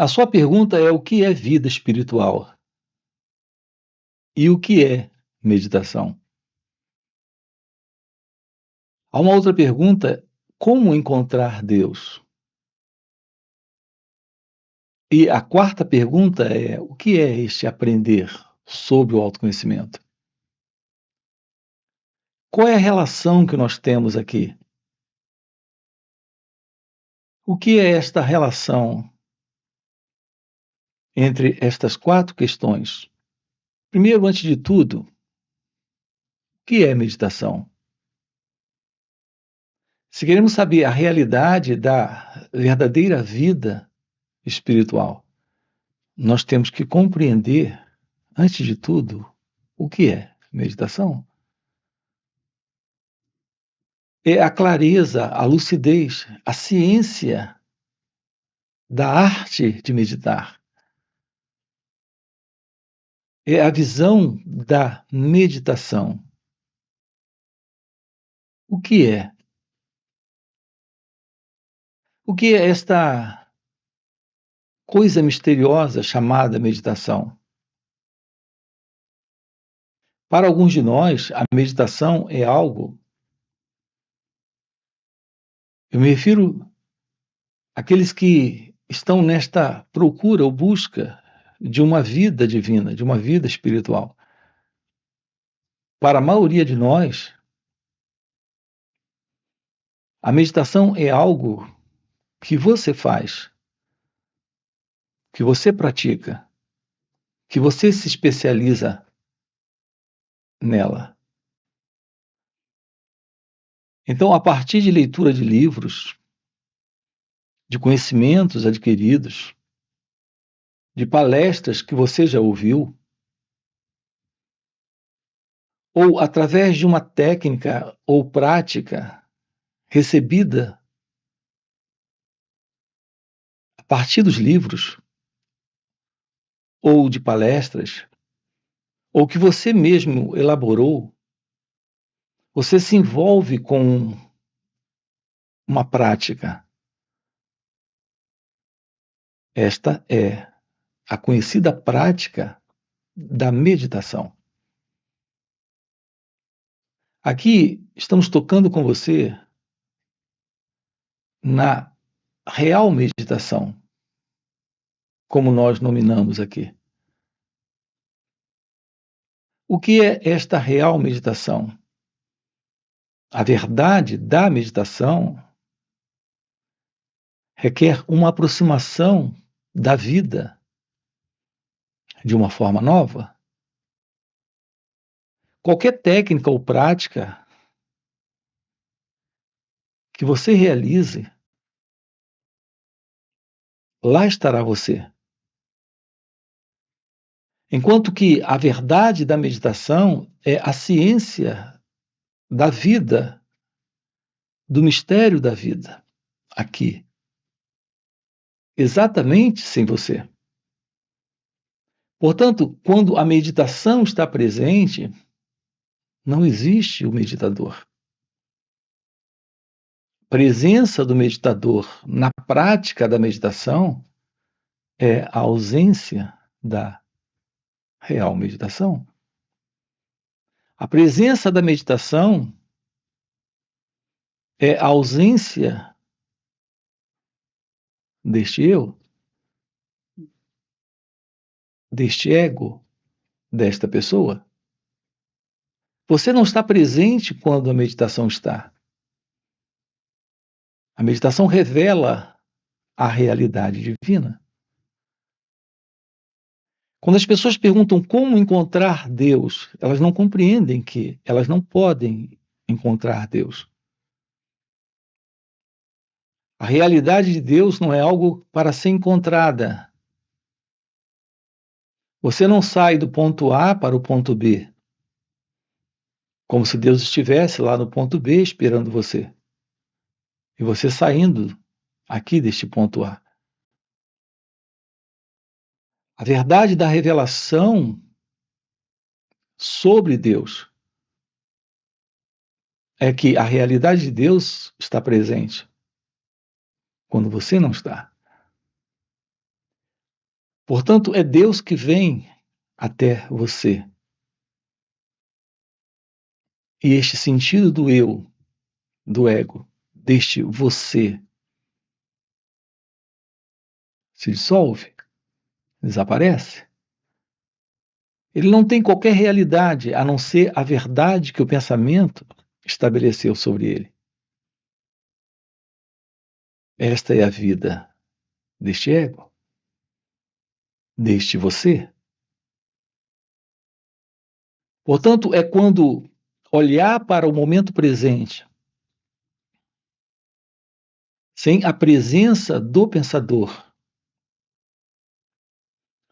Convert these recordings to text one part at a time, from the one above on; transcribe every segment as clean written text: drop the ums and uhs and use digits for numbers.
A sua pergunta é: o que é vida espiritual? E o que é meditação? Há uma outra pergunta: como encontrar Deus? E a quarta pergunta é: o que é este aprender sobre o autoconhecimento? Qual é a relação que nós temos aqui? O que é esta relação entre estas quatro questões? Primeiro, antes de tudo, o que é meditação? Se queremos saber a realidade da verdadeira vida espiritual, nós temos que compreender, antes de tudo, o que é meditação. É a clareza, a lucidez, a ciência da arte de meditar. É a visão da meditação. O que é? O que é esta coisa misteriosa chamada meditação? Para alguns de nós, a meditação é algo, eu me refiro àqueles que estão nesta procura ou busca de uma vida divina, de uma vida espiritual. Para a maioria de nós, a meditação é algo que você faz, que você pratica, que você se especializa nela. Então, a partir de leitura de livros, de conhecimentos adquiridos, de palestras que você já ouviu, ou através de uma técnica ou prática recebida a partir dos livros, ou de palestras, ou que você mesmo elaborou, você se envolve com uma prática. Esta é a conhecida prática da meditação. Aqui estamos tocando com você na real meditação, como nós nominamos aqui. O que é esta real meditação? A verdade da meditação requer uma aproximação da vida de uma forma nova. Qualquer técnica ou prática que você realize, lá estará você. Enquanto que a verdade da meditação é a ciência da vida, do mistério da vida, aqui, exatamente sem você. Portanto, quando a meditação está presente, não existe o meditador. A presença do meditador na prática da meditação é a ausência da real meditação. A presença da meditação é a ausência deste eu, deste ego, desta pessoa. Você não está presente quando a meditação está. A meditação revela a realidade divina. Quando as pessoas perguntam como encontrar Deus, elas não compreendem que elas não podem encontrar Deus. A realidade de Deus não é algo para ser encontrada. Você não sai do ponto A para o ponto B, como se Deus estivesse lá no ponto B esperando você. E você saindo aqui deste ponto A. A verdade da revelação sobre Deus é que a realidade de Deus está presente quando você não está. Portanto, é Deus que vem até você. E este sentido do eu, do ego, deste você, se dissolve, desaparece. Ele não tem qualquer realidade a não ser a verdade que o pensamento estabeleceu sobre ele. Esta é a vida deste ego, deste você. Portanto, é quando olhar para o momento presente, sem a presença do pensador,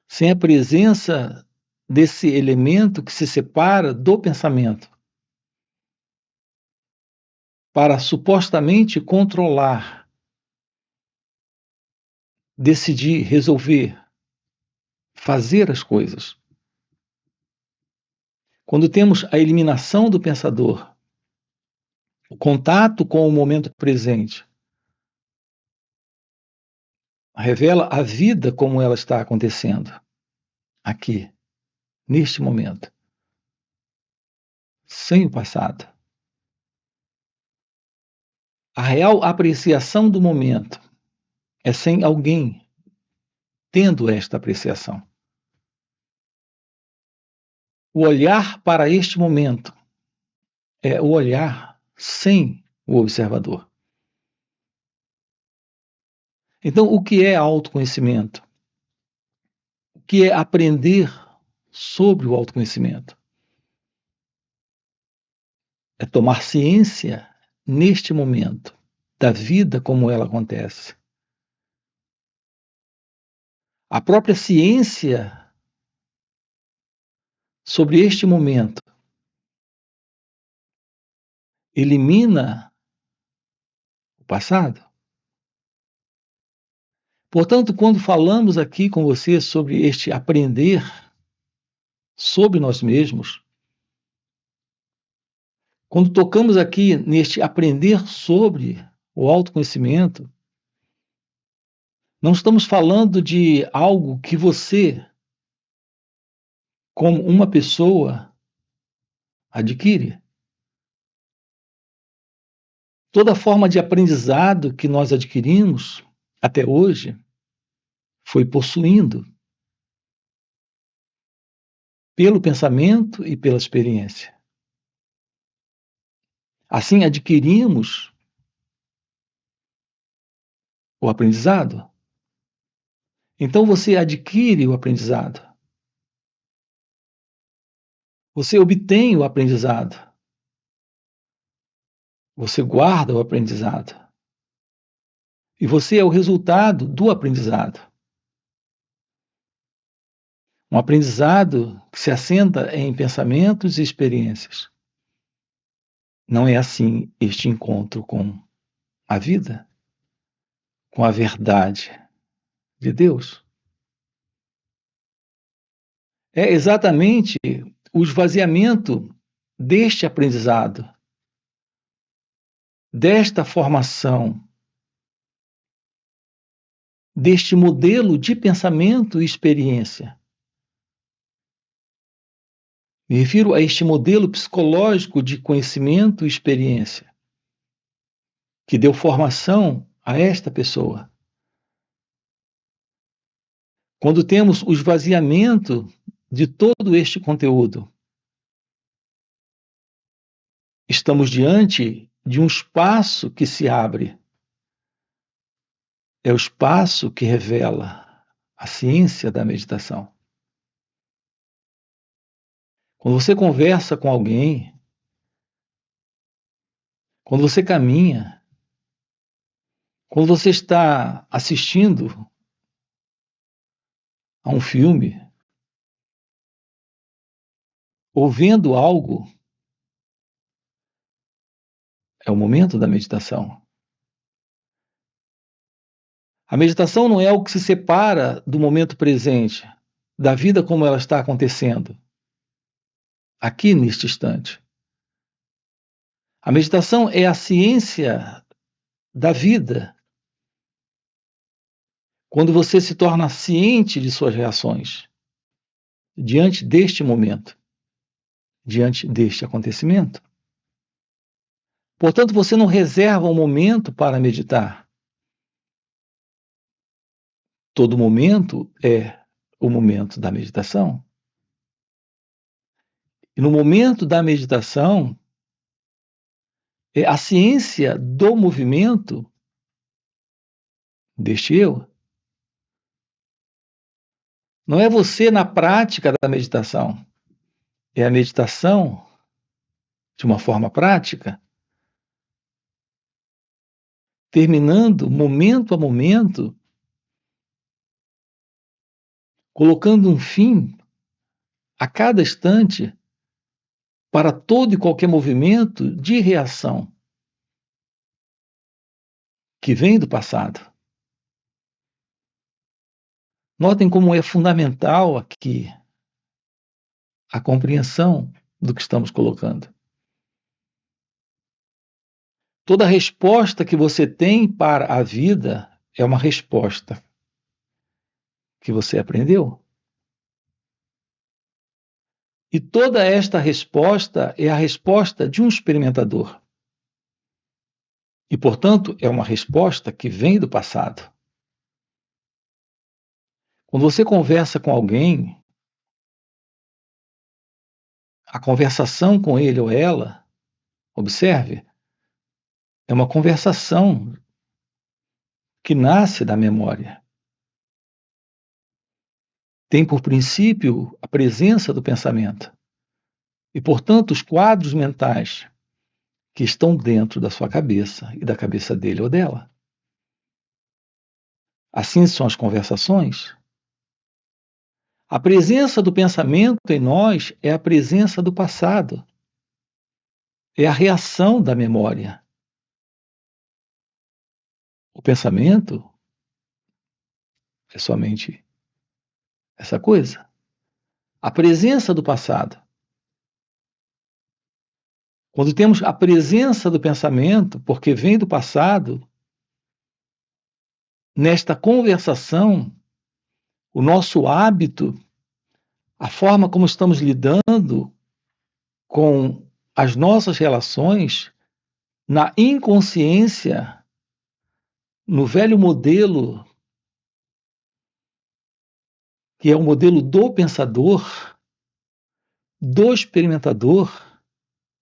sem a presença desse elemento que se separa do pensamento, para supostamente controlar, decidir, resolver, fazer as coisas. Quando temos a eliminação do pensador, o contato com o momento presente, revela a vida como ela está acontecendo, aqui, neste momento, sem o passado. A real apreciação do momento é sem alguém tendo esta apreciação. O olhar para este momento é o olhar sem o observador. Então, o que é autoconhecimento? O que é aprender sobre o autoconhecimento? É tomar ciência neste momento da vida como ela acontece. A própria ciência sobre este momento elimina o passado. Portanto, quando falamos aqui com você sobre este aprender sobre nós mesmos, quando tocamos aqui neste aprender sobre o autoconhecimento, não estamos falando de algo que você, como uma pessoa, adquire. Toda forma de aprendizado que nós adquirimos até hoje foi possuindo pelo pensamento e pela experiência. Assim adquirimos o aprendizado. Então você adquire o aprendizado. Você obtém o aprendizado. Você guarda o aprendizado. E você é o resultado do aprendizado. Um aprendizado que se assenta em pensamentos e experiências. Não é assim este encontro com a vida, com a verdade de Deus. É exatamente o esvaziamento deste aprendizado, desta formação, deste modelo de pensamento e experiência. Me refiro a este modelo psicológico de conhecimento e experiência, que deu formação a esta pessoa. Quando temos o esvaziamento de todo este conteúdo, estamos diante de um espaço que se abre. É o espaço que revela a ciência da meditação. Quando você conversa com alguém, quando você caminha, quando você está assistindo a um filme, ou vendo algo, é o momento da meditação. A meditação não é algo que se separa do momento presente, da vida como ela está acontecendo, aqui neste instante. A meditação é a ciência da vida, Quando você se torna ciente de suas reações diante deste momento, diante deste acontecimento. Portanto, você não reserva um momento para meditar. Todo momento é o momento da meditação. E no momento da meditação, a ciência do movimento deste eu. Não é você na prática da meditação, é a meditação de uma forma prática, terminando momento a momento, colocando um fim a cada instante para todo e qualquer movimento de reação que vem do passado. Notem como é fundamental aqui a compreensão do que estamos colocando. Toda resposta que você tem para a vida é uma resposta que você aprendeu. E toda esta resposta é a resposta de um experimentador. E, portanto, é uma resposta que vem do passado. Quando você conversa com alguém, a conversação com ele ou ela, observe, é uma conversação que nasce da memória. Tem por princípio a presença do pensamento. E, portanto, os quadros mentais que estão dentro da sua cabeça e da cabeça dele ou dela. Assim são as conversações. A presença do pensamento em nós é a presença do passado. É a reação da memória. O pensamento é somente essa coisa. A presença do passado. Quando temos a presença do pensamento, porque vem do passado, nesta conversação, o nosso hábito, a forma como estamos lidando com as nossas relações, na inconsciência, no velho modelo, que é o modelo do pensador, do experimentador,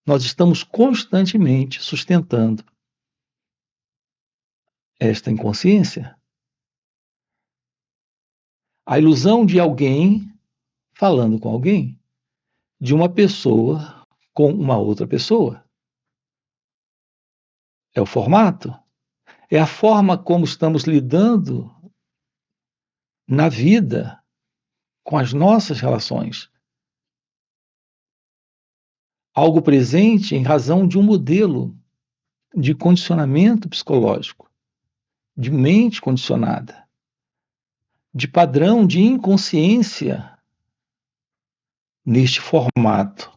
nós estamos constantemente sustentando esta inconsciência. A ilusão de alguém falando com alguém, de uma pessoa com uma outra pessoa. É o formato, é a forma como estamos lidando na vida com as nossas relações. Algo presente em razão de um modelo de condicionamento psicológico, de mente condicionada, de padrão de inconsciência neste formato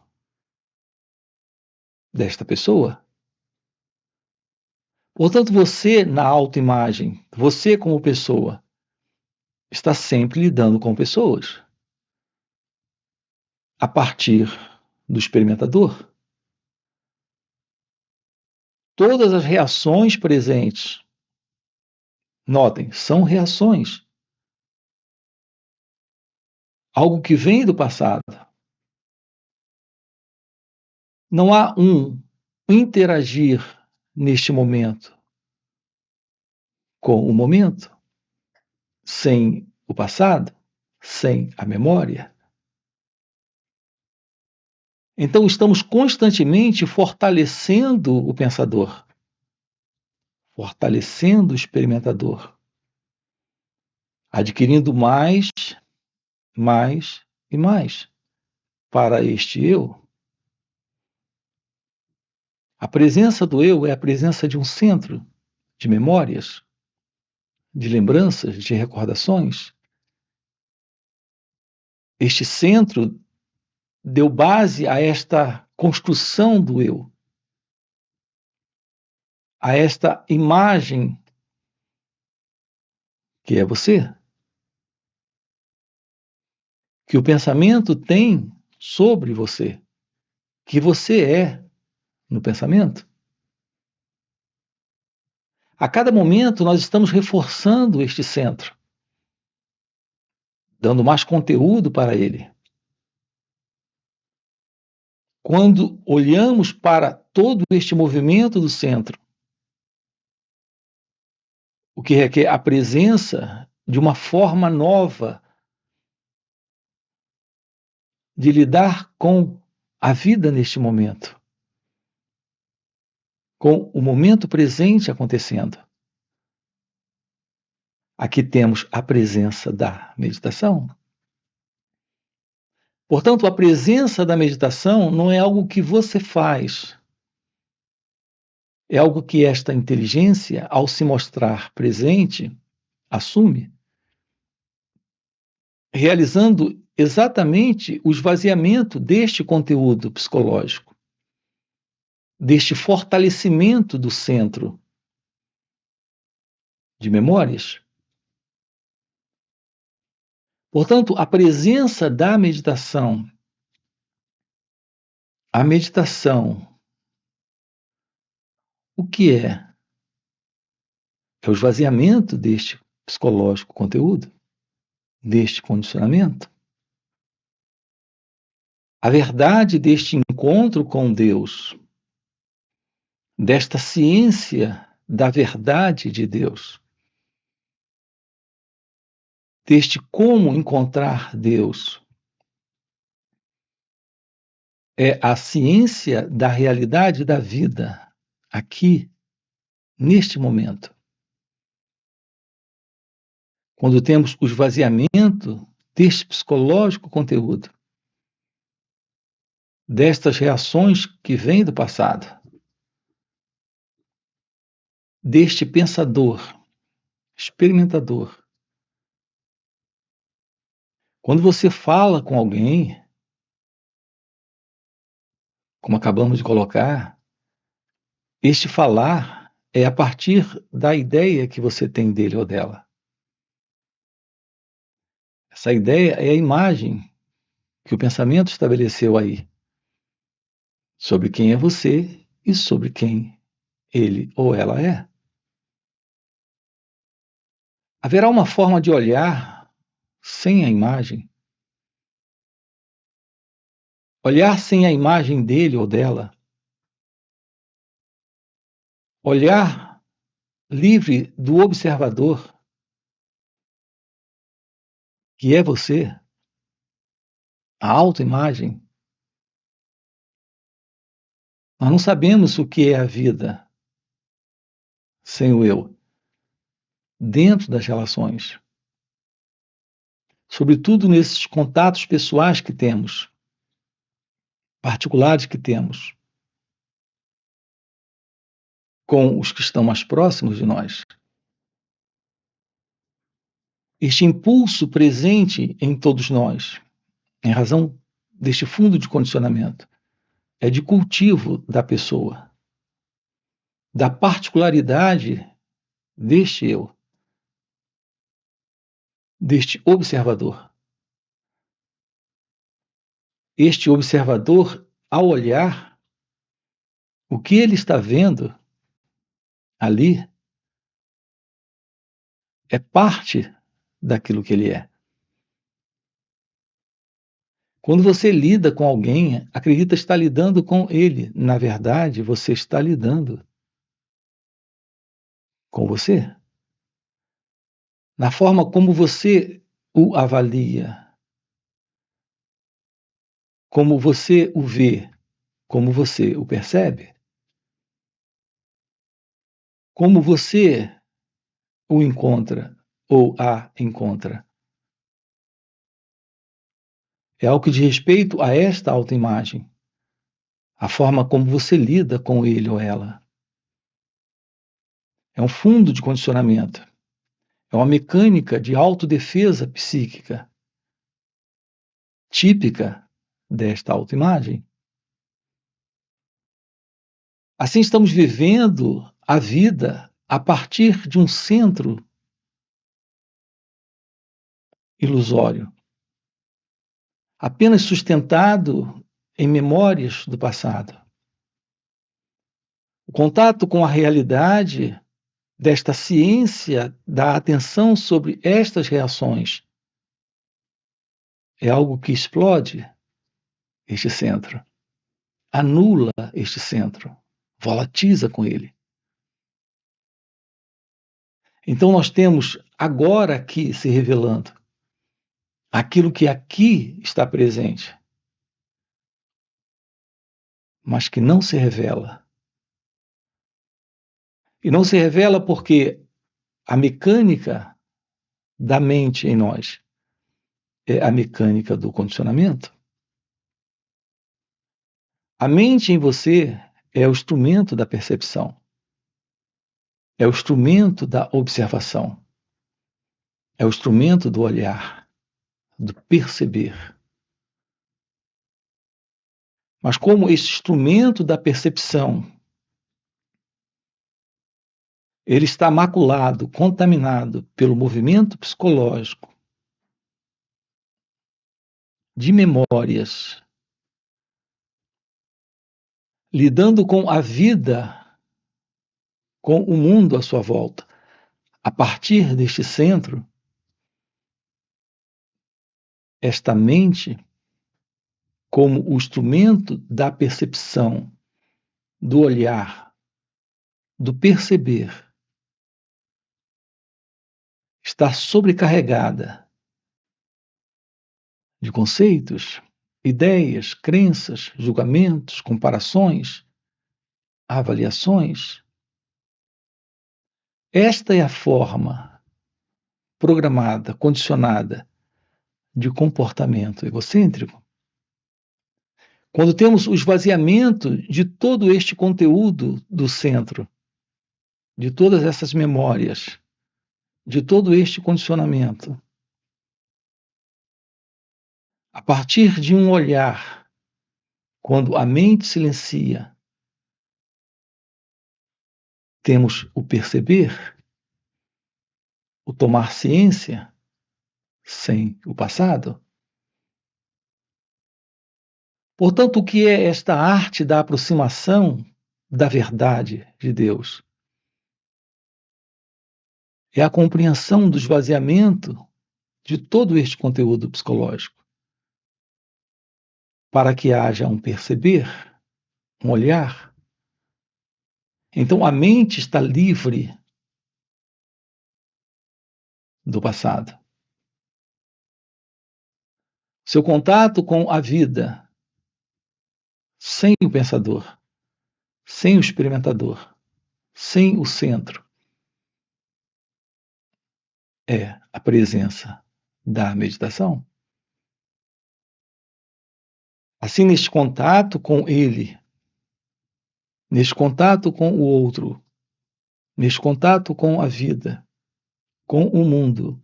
desta pessoa. Portanto, você na autoimagem, você como pessoa, está sempre lidando com pessoas a partir do experimentador. Todas as reações presentes, notem, são reações. Algo que vem do passado. Não há um interagir neste momento com o momento, sem o passado, sem a memória. Então, estamos constantemente fortalecendo o pensador, fortalecendo o experimentador, adquirindo mais e mais para este eu. A presença do eu é a presença de um centro de memórias, de lembranças, de recordações. Este centro deu base a esta construção do eu, a esta imagem que é você, que o pensamento tem sobre você, que você é no pensamento. A cada momento nós estamos reforçando este centro, dando mais conteúdo para ele. Quando olhamos para todo este movimento do centro, o que requer a presença de uma forma nova de lidar com a vida neste momento, com o momento presente acontecendo. Aqui temos a presença da meditação. Portanto, a presença da meditação não é algo que você faz, é algo que esta inteligência, ao se mostrar presente, assume, realizando exatamente o esvaziamento deste conteúdo psicológico, deste fortalecimento do centro de memórias. Portanto, a presença da meditação, a meditação, o que é? É o esvaziamento deste psicológico conteúdo, deste condicionamento. A verdade deste encontro com Deus, desta ciência da verdade de Deus, deste como encontrar Deus, é a ciência da realidade da vida, aqui, neste momento. Quando temos o esvaziamento deste psicológico conteúdo, destas reações que vêm do passado, deste pensador, experimentador. Quando você fala com alguém, como acabamos de colocar, este falar é a partir da ideia que você tem dele ou dela. Essa ideia é a imagem que o pensamento estabeleceu aí, sobre quem é você e sobre quem ele ou ela é. Haverá uma forma de olhar sem a imagem? Olhar sem a imagem dele ou dela? Olhar livre do observador, que é você, a autoimagem. Nós não sabemos o que é a vida sem o eu, dentro das relações. Sobretudo nesses contatos pessoais que temos, particulares que temos, com os que estão mais próximos de nós. Este impulso presente em todos nós, em razão deste fundo de condicionamento, é de cultivo da pessoa, da particularidade deste eu, deste observador. Este observador, ao olhar, o que ele está vendo ali é parte daquilo que ele é. Quando você lida com alguém, acredita estar lidando com ele. Na verdade, você está lidando com você. Na forma como você o avalia, como você o vê, como você o percebe, como você o encontra ou a encontra. É algo que diz respeito a esta autoimagem, a forma como você lida com ele ou ela. É um fundo de condicionamento. É uma mecânica de autodefesa psíquica, típica desta autoimagem. Assim estamos vivendo a vida a partir de um centro ilusório, apenas sustentado em memórias do passado. O contato com a realidade desta ciência da atenção sobre estas reações é algo que explode este centro, anula este centro, volatiza com ele. Então nós temos agora aqui se revelando aquilo que aqui está presente, mas que não se revela. E não se revela porque a mecânica da mente em nós é a mecânica do condicionamento. A mente em você é o instrumento da percepção, é o instrumento da observação, é o instrumento do olhar, do perceber. Mas como esse instrumento da percepção, ele está maculado, contaminado pelo movimento psicológico de memórias, lidando com a vida, com o mundo à sua volta, a partir deste centro, esta mente, como o instrumento da percepção, do olhar, do perceber, está sobrecarregada de conceitos, ideias, crenças, julgamentos, comparações, avaliações. Esta é a forma programada, condicionada de comportamento egocêntrico. Quando temos o esvaziamento de todo este conteúdo do centro, de todas essas memórias, de todo este condicionamento, a partir de um olhar, quando a mente silencia, temos o perceber, o tomar ciência, sem o passado. Portanto, o que é esta arte da aproximação da verdade de Deus? É a compreensão do esvaziamento de todo este conteúdo psicológico, para que haja um perceber, um olhar. Então a mente está livre do passado. Seu contato com a vida, sem o pensador, sem o experimentador, sem o centro, é a presença da meditação. Assim, neste contato com ele, neste contato com o outro, neste contato com a vida, com o mundo,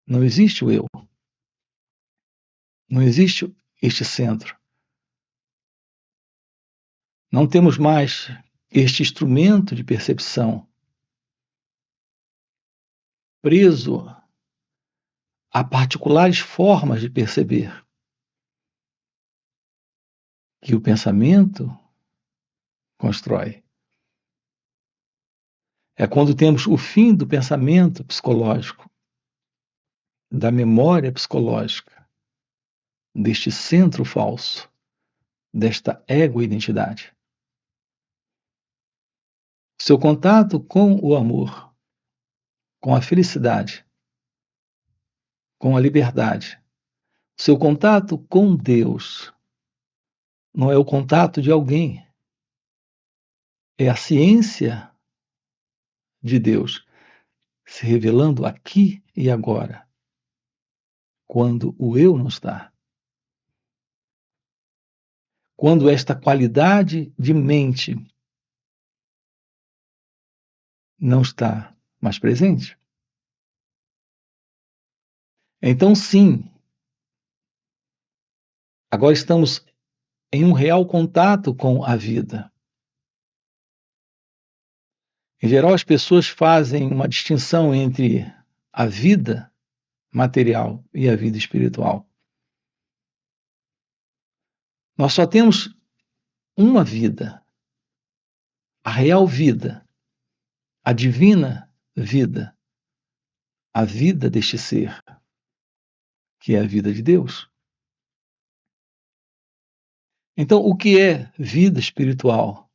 não existe o eu. Não existe este centro. Não temos mais este instrumento de percepção preso a particulares formas de perceber que o pensamento constrói. É quando temos o fim do pensamento psicológico, da memória psicológica, deste centro falso, desta ego-identidade. Seu contato com o amor, com a felicidade, com a liberdade, seu contato com Deus, não é o contato de alguém, é a ciência de Deus se revelando aqui e agora, quando o eu não está. Quando esta qualidade de mente não está mais presente. Então, sim, agora estamos em um real contato com a vida. Em geral, as pessoas fazem uma distinção entre a vida material e a vida espiritual. Nós só temos uma vida, a real vida, a divina vida, a vida deste ser, que é a vida de Deus. Então, o que é vida espiritual?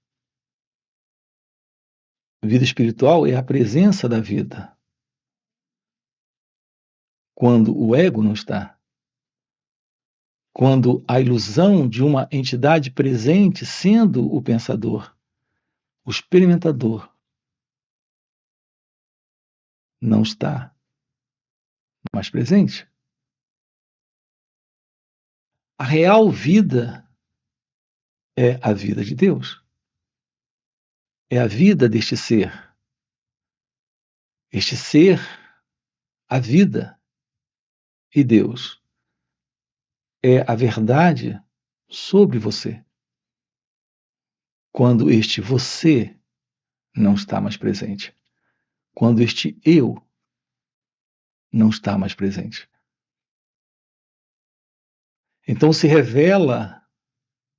Vida espiritual é a presença da vida, quando o ego não está. Quando a ilusão de uma entidade presente sendo o pensador, o experimentador, não está mais presente. A real vida é a vida de Deus. É a vida deste ser. Este ser, a vida e Deus. É a verdade sobre você. Quando este você não está mais presente. Quando este eu não está mais presente. Então se revela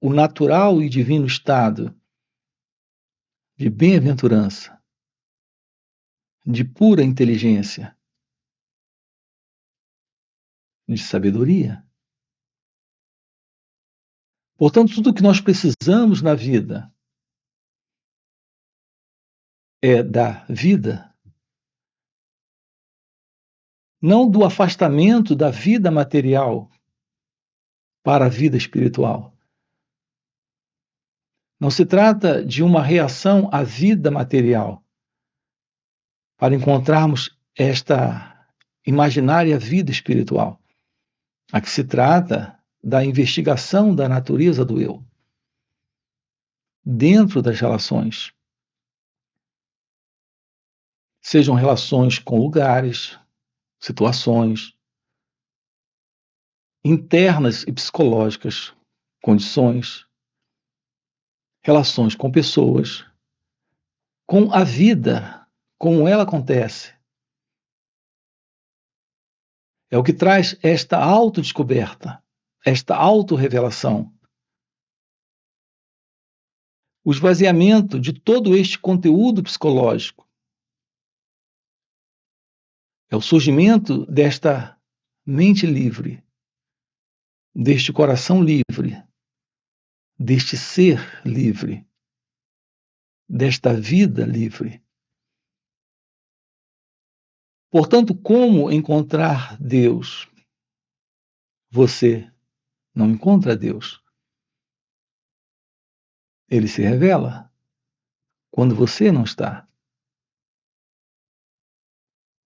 o natural e divino estado de bem-aventurança, de pura inteligência, de sabedoria. Portanto, tudo o que nós precisamos na vida é da vida, não do afastamento da vida material para a vida espiritual. Não se trata de uma reação à vida material para encontrarmos esta imaginária vida espiritual. Aqui se trata da investigação da natureza do eu, dentro das relações. Sejam relações com lugares, situações, internas e psicológicas, condições, relações com pessoas, com a vida, como ela acontece. É o que traz esta autodescoberta, esta autorrevelação. O esvaziamento de todo este conteúdo psicológico. É o surgimento desta mente livre, deste coração livre, deste ser livre, desta vida livre. Portanto, como encontrar Deus? Você não encontra Deus. Ele se revela quando você não está.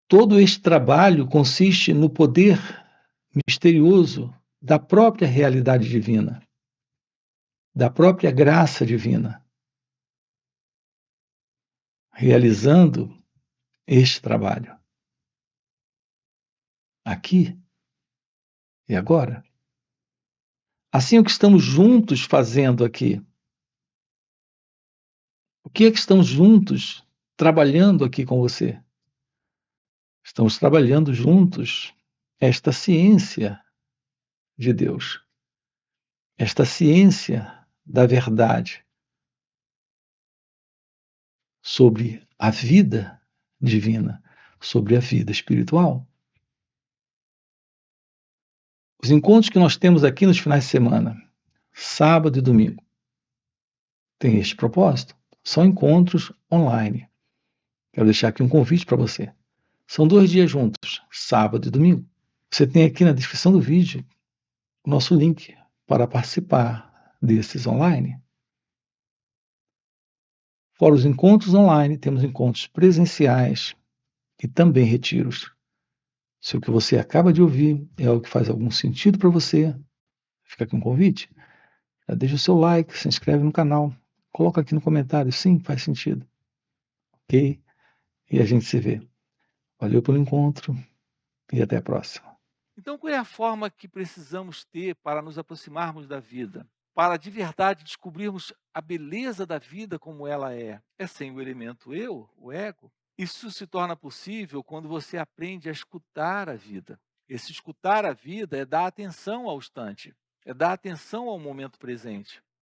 Todo este trabalho consiste no poder misterioso da própria realidade divina, da própria graça divina, realizando este trabalho. Aqui e agora. Assim, o que estamos juntos fazendo aqui? O que é que estamos juntos trabalhando aqui com você? Estamos trabalhando juntos esta ciência de Deus, esta ciência da verdade sobre a vida divina, sobre a vida espiritual. Os encontros que nós temos aqui nos finais de semana, sábado e domingo, têm este propósito. São encontros online. Quero deixar aqui um convite para você. São 2 dias juntos, sábado e domingo. Você tem aqui na descrição do vídeo o nosso link para participar desses online. Fora os encontros online, temos encontros presenciais e também retiros. Se o que você acaba de ouvir é algo que faz algum sentido para você, fica aqui um convite. Deixa o seu like, se inscreve no canal, coloca aqui no comentário, sim, faz sentido. Ok? E a gente se vê. Valeu pelo encontro e até a próxima. Então, qual é a forma que precisamos ter para nos aproximarmos da vida? Para de verdade descobrirmos a beleza da vida como ela é? É sem o elemento eu, o ego? Isso se torna possível quando você aprende a escutar a vida. Esse escutar a vida é dar atenção ao instante, é dar atenção ao momento presente.